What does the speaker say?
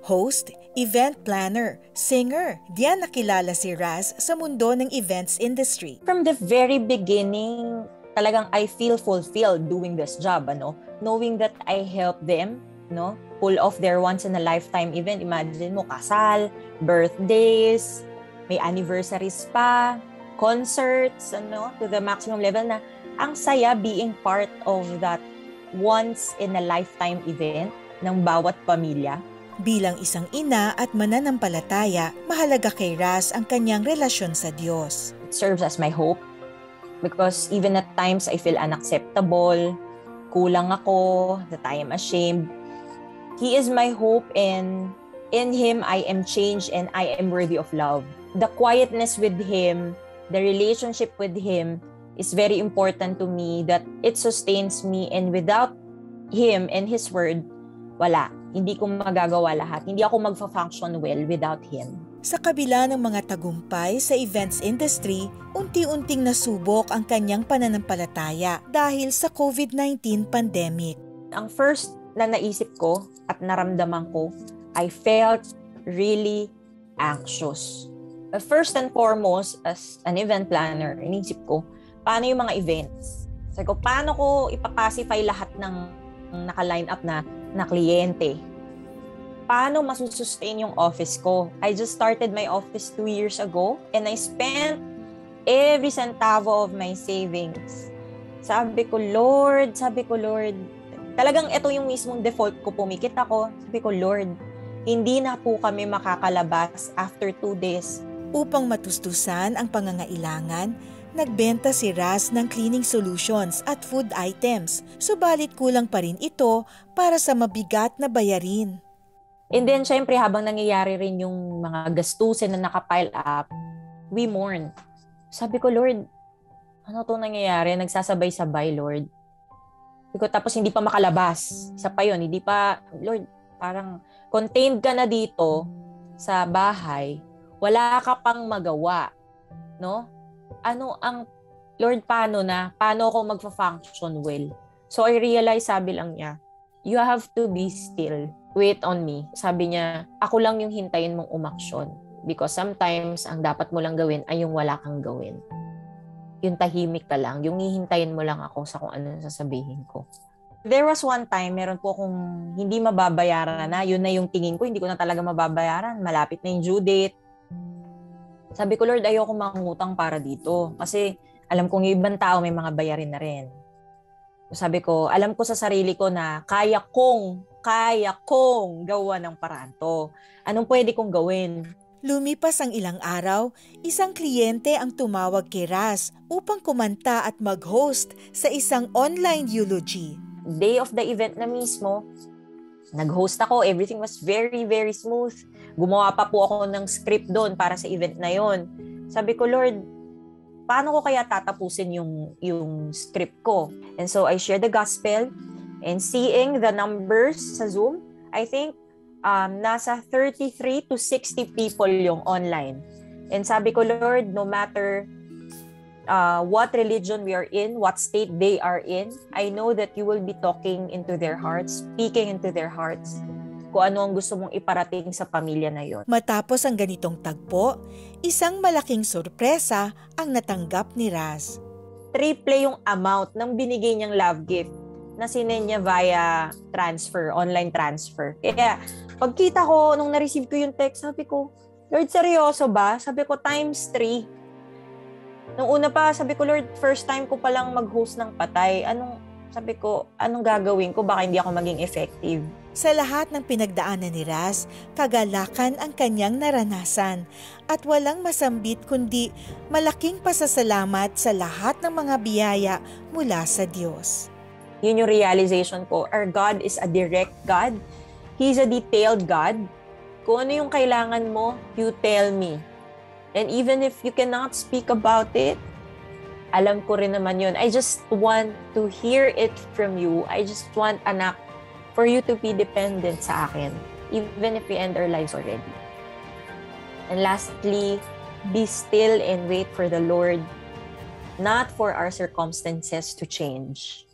Host, event planner, singer, diyan nakilala si Raz sa mundo ng events industry. From the very beginning, talagang I feel fulfilled doing this job, knowing that I help them, pull off their once-in-a-lifetime event. Imagine mo, kasal, birthdays, may anniversaries pa, concerts, to the maximum level na ang saya being part of that once-in-a-lifetime event ng bawat pamilya. Bilang isang ina at mananampalataya, mahalaga kay Raz ang kanyang relasyon sa Diyos. It serves as my hope because even at times I feel unacceptable, kulang ako, that I am ashamed. He is my hope, and in Him I am changed and I am worthy of love. The quietness with Him, the relationship with Him is very important to me, that it sustains me, and without Him and His Word, wala. Hindi ko magagawa lahat. Hindi ako magfa-function well without Him. Sa kabila ng mga tagumpay sa events industry, unti-unting nasubok ang kanyang pananampalataya dahil sa COVID-19 pandemic. Ang first na naisip ko at naramdaman ko, I felt really anxious. First and foremost, as an event planner, inisip ko, paano yung mga events? Sabi ko, paano ko ipapacify lahat ng naka-line up na kliyente? Paano masusustain yung office ko? I just started my office 2 years ago and I spent every centavo of my savings. Sabi ko, Lord, talagang ito yung mismong default ko, pumikit ako. Sabi ko, Lord, hindi na po kami makakalabas after 2 days. Upang matustusan ang pangangailangan, nagbenta si Raz ng cleaning solutions at food items, subalit kulang pa rin ito para sa mabigat na bayarin. And then, syempre, habang nangyayari rin yung mga gastusin na nakapile up, we mourn. Sabi ko, Lord, ano to nangyayari? Nagsasabay-sabay, Lord. Sabi ko, tapos hindi pa makalabas. Isa pa yun, hindi pa, Lord, parang contained ka na dito sa bahay, wala ka pang magawa, no? Lord, paano ako magfa-function well? So I realized, sabi lang niya, you have to be still. Wait on me. Sabi niya, ako lang yung hintayin mong umaksyon. Because sometimes, ang dapat mo lang gawin ay yung wala kang gawin. Yung tahimik ka lang. Yung hihintayin mo lang ako sa kung ano sasabihin ko. There was one time, meron po akong hindi mababayaran na. Yun na yung tingin ko, hindi ko na talaga mababayaran. Malapit na yung due date. Sabi ko, Lord, ayoko mangutang para dito. Kasi alam kong yung ibang tao may mga bayarin na rin. Sabi ko, alam ko sa sarili ko na kaya kong gawa ng paraan to. Anong pwede kong gawin? Lumipas ang ilang araw, isang kliyente ang tumawag kay Raz upang kumanta at mag-host sa isang online eulogy. Day of the event na mismo, nag-host ako. Everything was very, very smooth. Gumawa pa po ako ng script doon para sa event na yon. Sabi ko, Lord, paano ko kaya tatapusin yung script ko? And so I shared the gospel, and seeing the numbers sa Zoom, I think nasa 33 to 60 people yung online. And sabi ko, Lord, no matter what religion we are in, what state they are in, I know that you will be talking into their hearts, speaking into their hearts, kung ano ang gusto mong iparating sa pamilya na yon. Matapos ang ganitong tagpo, isang malaking sorpresa ang natanggap ni Raz. Triple yung amount ng binigay niyang love gift na sinend niya via transfer, online transfer. Kaya pagkita ko, nung na-receive ko yung text, sabi ko, Lord, seryoso ba? Sabi ko, times 3. Nung una pa, sabi ko, Lord, first time ko palang mag-host ng patay. Anong gagawin ko? Baka hindi ako maging effective. Sa lahat ng pinagdaanan ni Raz, kagalakan ang kanyang naranasan at walang masambit kundi malaking pasasalamat sa lahat ng mga biyaya mula sa Diyos. Yun yung realization ko. Our God is a direct God. He's a detailed God. Kung ano yung kailangan mo, you tell me. And even if you cannot speak about it, alam ko rin naman yun. I just want to hear it from you. I just want, anak, for you to be dependent sa akin, even if we end our lives already. And lastly, be still and wait for the Lord, not for our circumstances to change.